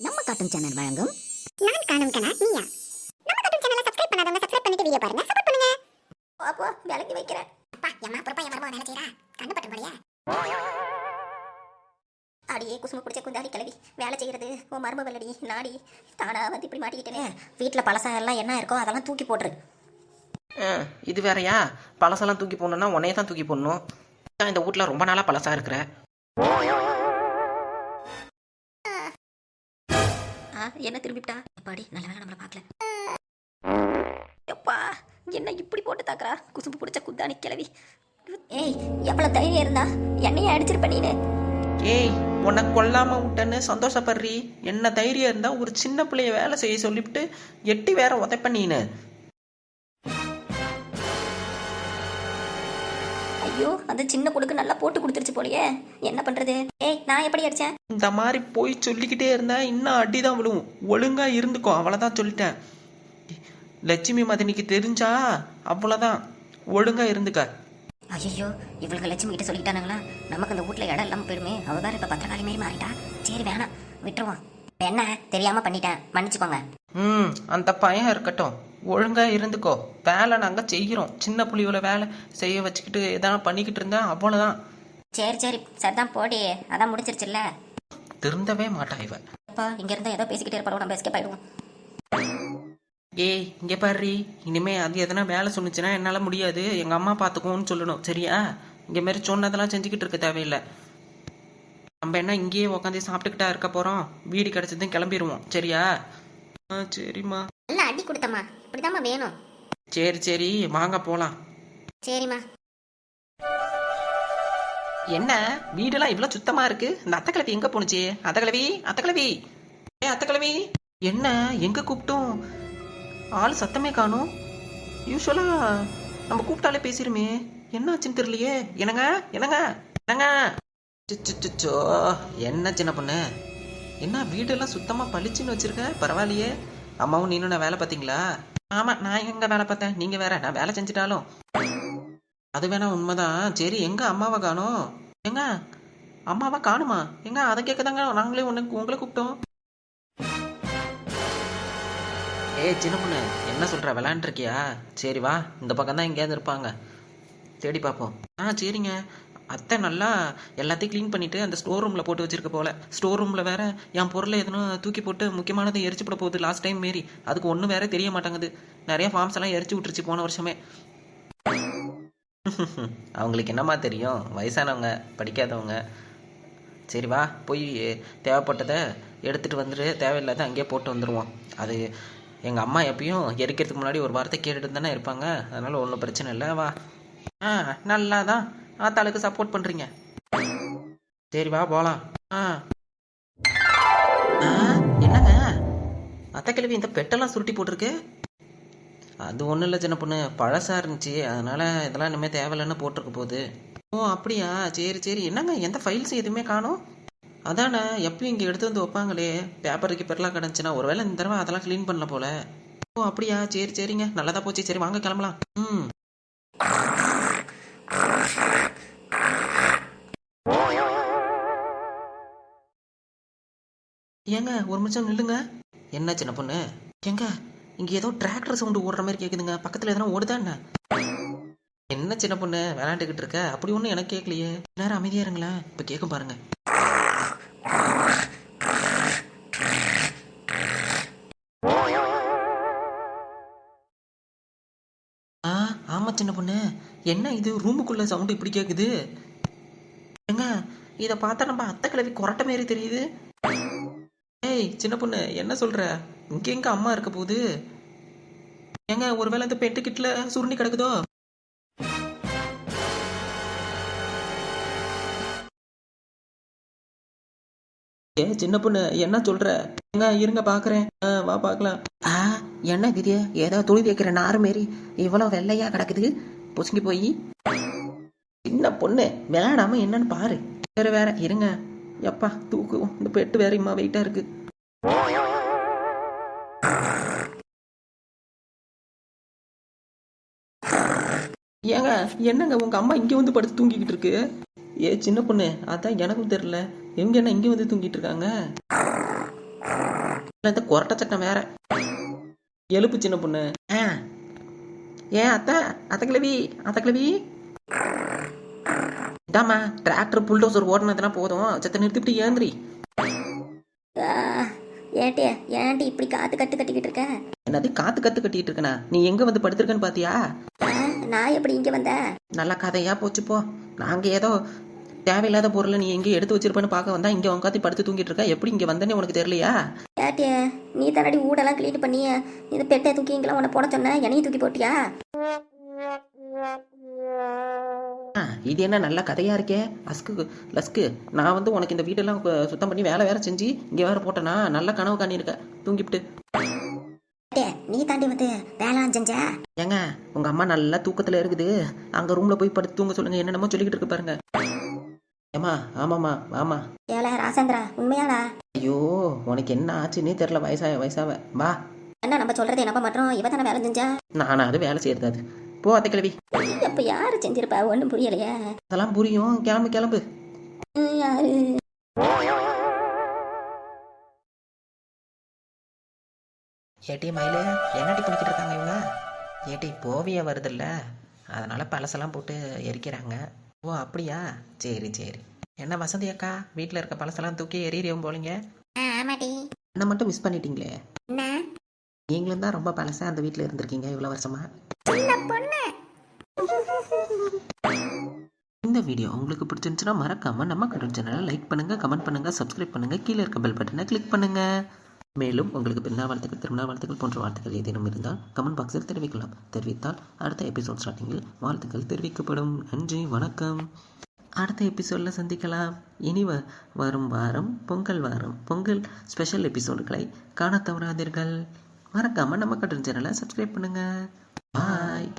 நம்ம காட்டும் சேனல் வழங்கும் நான் காணும் கனா நீயா. நம்ம காட்டும் சேனலை சப்ஸ்கிரைப் பண்ணாதவங்க சப்ஸ்கிரைப் பண்ணிட்டு வீடியோ பாருங்க, சப்போர்ட் பண்ணுங்க. அப்போ வேலைக்கு வைக்கிறேன். அப்பா எம்மா பொறுப்பா என் மருமக வேலை செய்றா, கண்ணு பட்டு போறியா? அடியே குசும பிடிச்ச குந்தாடி கிளவி வேலை செய்யறது உன் மருமகளடி நாடி தானா வந்து இப்படி மாட்டிக்கிட்டேனே. வீட்டில் பழசம் எல்லாம் என்ன இருக்கோ அதெல்லாம் தூக்கி போட்டுரு. இது வேறயா? பழசெல்லாம் தூக்கி போடணுன்னா உன்னையே தான் தூக்கி போடணும். இந்த வீட்டில் ரொம்ப நாளாக பழசா இருக்கிற. என்ன திரும்பிட்டா? பாடி நல்ல வேலை நம்மளை பார்க்கல. எப்பா என்ன இப்படி போட்டு தாக்குறா குசும்பு பிடிச்ச குந்தாணி கிளவி. ஏய் எவ்வளவு தைரியம் இருந்தா என்னையே அடிச்சிருப்ப நீனு. ஏய் உன்னை கொல்லாம விட்டேன்னு சந்தோஷப்படுறி. என்ன தைரியம் இருந்தா ஒரு சின்ன பிள்ளைய வேலை செய்ய சொல்லிவிட்டு எட்டி வேற உதைப்ப நீனு. ஐயோ அந்த சின்ன கொடுக்கு நல்லா போட்டு கொடுத்துருச்சு போலயே. என்ன பண்றது? ஏய் நான் எப்படி அடிச்சேன்? இந்த மாதிரி போய் சொல்லிக்கிட்டே இருந்தா இன்னும் அடிதான் விழுவும். ஒழுங்கா இருந்துக்கோ, அவ்வளவுதான் சொல்லிட்டேன். லட்சுமி மதனிக்கு தெரிஞ்சா அவ்வளவுதான். ஒழுங்கா இருந்துக்க. ஐயோ இவளுக்கு லட்சுமி கிட்ட சொல்லிட்டானுங்களா? நமக்கு அந்த வீட்டுல இடம் இல்லாம போயிடுமே. அவ வேற இப்ப பத்திரகாளி மாரி மாறிட்டா. சரி வேணாம் விட்டுருவோம். என்ன தெரியாம பண்ணிட்டேன், மன்னிச்சுக்கோங்க. அந்த பையன் இருக்கட்டும், ஒழுங்கா இருந்துக்கோ. வேலை நாங்க செய்கிறோம். சின்ன புள்ளியோட வேலை செய்ய வச்சுக்கிட்டு எதனா பண்ணிக்கிட்டு இருந்தா அவ்வளவுதான். சரி சரி சரிதான் போடி, அதான் முடிச்சிருச்சுல்ல. திருந்தவே மாட்டா இவ. அப்பா இங்க இருந்தா ஏதோ பேசிக்கிட்டே இருப்பாளோ, நம்ம எஸ்கேப் ஆயிடுவோம். ஏய் இங்க பாரு, இனிமே அது எதனா வேலை சொன்னுச்சுன்னா என்னால முடியாது, எங்க அம்மா பாத்துக்கோன்னு சொல்லணும், சரியா? இங்க மாதிரி சொன்னதெல்லாம் செஞ்சுக்கிட்டு இருக்க தேவையில்லை. நம்ம என்ன இங்கேயே உட்காந்து சாப்பிட்டுக்கிட்டா இருக்க போறோம்? வீடு கிடைச்சதும் கிளம்பிடுவோம், சரியா? சரிம்மா. நல்லா அடி கொடுத்தம்மா, இப்படிதாம்மா வேணும். சரி சரி வாங்க போலாம். சரிம்மா. என்ன வீடெல்லாம் இவ்வளவு சுத்தமா இருக்கு? இந்த அத்தக்கிழவி எங்க போனுச்சு? அத்தக்கிழவி அத்தக்கிழவி அத்தக்கிழவி என்ன எங்க கூப்பிட்டோம் ஆள் சத்தமே காணும். யூஸ்வலா நம்ம கூப்பிட்டாலே பேசிருமே, என்ன ஆச்சுன்னு தெரியலையே. என்னங்க என்னங்க என்னங்க. சிச்சோ என்ன சின்ன பொண்ணு, என்ன வீடெல்லாம் சுத்தமா பளிச்சுன்னு வச்சிருக்க? பரவாயில்லையே. அம்மாவும் நீனும் நான் வேலை பார்த்தீங்களா? ஆமா நான் எங்க வேலை பார்த்தேன், நீங்க வேற. நான் வேலை செஞ்சுட்டாலும் அது வேணா உண்மைதான். சரி எங்க அம்மாவை காணோம்? எங்க அம்மாவை காணுமா? எங்க அதை கேட்கதாங்க நாங்களே உங்களை கூப்பிட்டோம். சின்ன பொண்ணு என்ன சொல்ற, விளையாண்டுருக்கியா? சரி வா, இந்த பக்கம் தான் எங்கேயாவது இருப்பாங்க, தேடி பார்ப்போம். சரிங்க. அத்தை நல்லா எல்லாத்தையும் க்ளீன் பண்ணிட்டு அந்த ஸ்டோர் ரூம்ல போட்டு வச்சிருக்க போல. ஸ்டோர் ரூம்ல வேற என் பொருளை எதனா தூக்கி போட்டு முக்கியமானதை எரிச்சு போட போகுது லாஸ்ட் டைம் மாரி. அதுக்கு ஒன்றும் வேற தெரிய மாட்டாங்குது. நிறைய ஃபார்ம்ஸ் எல்லாம் எரிச்சு விட்டுருச்சு போன வருஷமே. அவங்களுக்கு என்னம்மா தெரியும், வயசானவங்க, படிக்காதவங்க. சரி வா போய் தேவைப்பட்டதை எடுத்துகிட்டு வந்துடு, தேவையில்லாத அங்கேயே போட்டு வந்துடுவோம். அது எங்கள் அம்மா எப்பயும் எரிக்கிறதுக்கு முன்னாடி ஒரு வார்த்தை கேட்டுட்டு தானே இருப்பாங்க, அதனால ஒன்றும் பிரச்சனை இல்லை. வா. நல்லா தான் ஆத்தாளுக்கு சப்போர்ட் பண்ணுறீங்க. சரி வா போகலாம். என்னங்க அத்தைக்கிழவி இந்த பெட்டெல்லாம் சுருட்டி போட்டிருக்கு? அது ஒன்றும் இல்லை சின்ன பொண்ணு, பழசா இருந்துச்சு, அதனால இதெல்லாம் இனிமேல் தேவையில்லைன்னு போட்டிருக்க போகுது. ஓ அப்படியா? சரி சரி. என்னங்க எந்த ஃபைல்ஸ் எதுவுமே காணோம்? அதானே எப்பயும் இங்கே எடுத்து வந்து வைப்பாங்களே, பேப்பருக்கு பெறலாம் கிடந்துச்சுன்னா. ஒருவேளை இந்த தடவை அதெல்லாம் க்ளீன் பண்ணல போல. ஓ அப்படியா? சரி சரிங்க, நல்லதா போச்சு. சரி வாங்க கிளம்பலாம். ஏங்க ஒரு நிமிஷம் நில்லுங்க. என்ன சின்ன பொண்ணு? ஏங்க இங்க ஏதோ டிராக்டர் சவுண்டு ஓடுற மாதிரி கேக்குதுங்க, பக்கத்துல எதனா ஓடுதா என்ன? என்ன சின்ன பொண்ணு விளையாண்டுக்கிட்டு இருக்க? அப்படி ஒன்றும் எனக்கு கேட்கலையே. நேரம் அமைதியா இருங்களேன், இப்ப கேட்கும் பாருங்க. ஆமா சின்ன பொண்ணு, என்ன இது ரூமுக்குள்ள சவுண்டு இப்படி கேக்குது? ஏங்க இத பார்த்தா நம்ம அத்தை கிழவி கொரட்டை மாரி தெரியுது. ஏய் சின்ன பொண்ணு என்ன சொல்ற? இங்க எங்க அம்மா இருக்க போகுது? ஏங்க ஒருவேளை இந்த பெட்டு கிட்ட சுருணி கிடக்குதோ? சின்ன பொண்ணு என்ன சொல்ற? எங்க இருங்க பாக்குறேன். வா பாக்கலாம். என்ன இது ஏதோ துணி வைக்கிற நார் மாரி இவ்வளவு வெள்ளையா கிடக்குது, பொசுங்கி போய். சின்ன பொண்ணு விளையாடாம என்னன்னு பாரு. வேற வேற இருங்க. எப்பா தூக்குவோம், இந்த பெட்டு வேற இம்மா வெயிட்டா இருக்கு. ஏங்க என்னங்க உங்க அம்மா இங்க வந்து படுத்து தூங்கிக்கிட்டு இருக்கு? சின்ன பொண்ணு அதான் எனக்கும் தெரியல, இவங்க என்ன இங்க வந்து தூங்கிட்டு இருக்காங்க? இல்ல, இந்த கொரட்டை சட்டம் வேற. எழுப்பு சின்ன பொண்ணு. ஏன் அத்தை, அத்தை கிழவி, அத்தை கிழவி. இதாம்மா டிராக்டர் புல்டோசர் ஓடினதுனா போதும், செத்த நிறுத்திவிட்டு ஏந்திரி. ஏன்டி ஏன்டி இப்படி காத்து கட்டு கட்டிக்கிட்டு இருக்க? என்னது காத்து கத்து கட்டிட்டு இருக்கனா? நீ எங்க வந்து படுத்திருக்கன்னு பாத்தியா? நான் எப்படி இங்க வந்தேன்? நல்ல கதையா போச்சு போ. நாங்க ஏதோ தேவையில்லாத பொருளை நீ எங்கே எடுத்து வச்சிருப்பேன்னு பார்க்க வந்தா இங்க உட்காந்து படுத்து தூங்கிட்டு இருக்க. எப்படி இங்க வந்தேன்னு உனக்கு தெரியலையா? ஏட்டி நீ தானடி ஊடெல்லாம் கிளீன் பண்ணி இது பெட்டை தூக்கிங்களா உன்னை போட சொன்ன, என்னையும் தூக்கி போட்டியா? இது என்ன நல்ல கதையா இருக்கே அஸ்கு லஸ்கு. நான் வந்து உனக்கு இந்த வீடெல்லாம் சுத்தம் பண்ணி வேலை வேற செஞ்சு இங்க வேற போட்டேனா? நல்ல கனவு காணியிருக்க தூங்கிவிட்டு. நீ தாண்டி வந்து வேலை செஞ்ச? ஏங்க உங்க அம்மா நல்லா தூக்கத்துல இருக்குது, அங்க ரூம்ல போய் படுத்து தூங்க சொல்லுங்க. என்னென்னமோ சொல்லிக்கிட்டு இருக்கு பாருங்க. ஏமா ஆமாம்மா ஆமா. ஏல ராசேந்திரா உண்மையாடா? ஐயோ உனக்கு என்ன ஆச்சுன்னே தெரியல. வயசாவ வா. என்ன நம்ம சொல்றது என்னப்பா மட்டும் இவ தானே வேலை செஞ்சா? நானா அது வேலை செய்யறது? அது போ அத்தை கிழவி. அப்ப யாரு செஞ்சிருப்பா? ஒண்ணும் புரியலையே. அதெல்லாம் புரியும், கிளம்பு கிளம்பு. யாரு? ஏட்டி மயிலு என்னடி பண்ணிக்கிட்டு இருக்காங்க இவங்க? ஏட்டி போவியா வருதில்ல, அதனால பழசெல்லாம் போட்டு எரிக்கிறாங்க. ஓ அப்படியா, சரி சரி. என்ன வசந்தி அக்கா வீட்டில் இருக்க பழசெல்லாம் தூக்கி எரியவும் போலீங்க? ஆமாடி. என்ன மட்டும் மிஸ் பண்ணிட்டீங்களே. என்ன? நீங்களும் தான் ரொம்ப பழசா அந்த வீட்டில் இருந்திருக்கீங்க இவ்வளோ வருஷமா. இந்த வீடியோ உங்களுக்கு பிடிச்சிருந்துச்சுன்னா மறக்காம நம்ம கடவுள் சேனலை லைக் பண்ணுங்க, கமெண்ட் பண்ணுங்க, சப்ஸ்கிரைப் பண்ணுங்க, கீழே இருக்க பெல் பட்டனை கிளிக் பண்ணுங்க. மேலும் உங்களுக்கு பிறந்த வாழ்த்துக்கள், திருமண வாழ்த்துக்கள் போன்ற வாழ்த்துக்கள் ஏதேனும் இருந்தால் கமெண்ட் பாக்ஸில் தெரிவிக்கலாம். தெரிவித்தால் அடுத்த எபிசோட் ஸ்டார்டிங்கில் வாழ்த்துக்கள் தெரிவிக்கப்படும். நன்றி, வணக்கம். அடுத்த எபிசோடில் சந்திக்கலாம். இனி வரும் வாரம் பொங்கல் ஸ்பெஷல் எபிசோடுகளை காண தவறாதீர்கள். மறக்காமல் நம்ம கடவுள் சேனலை சப்ஸ்கிரைப் பண்ணுங்கள். பாய்.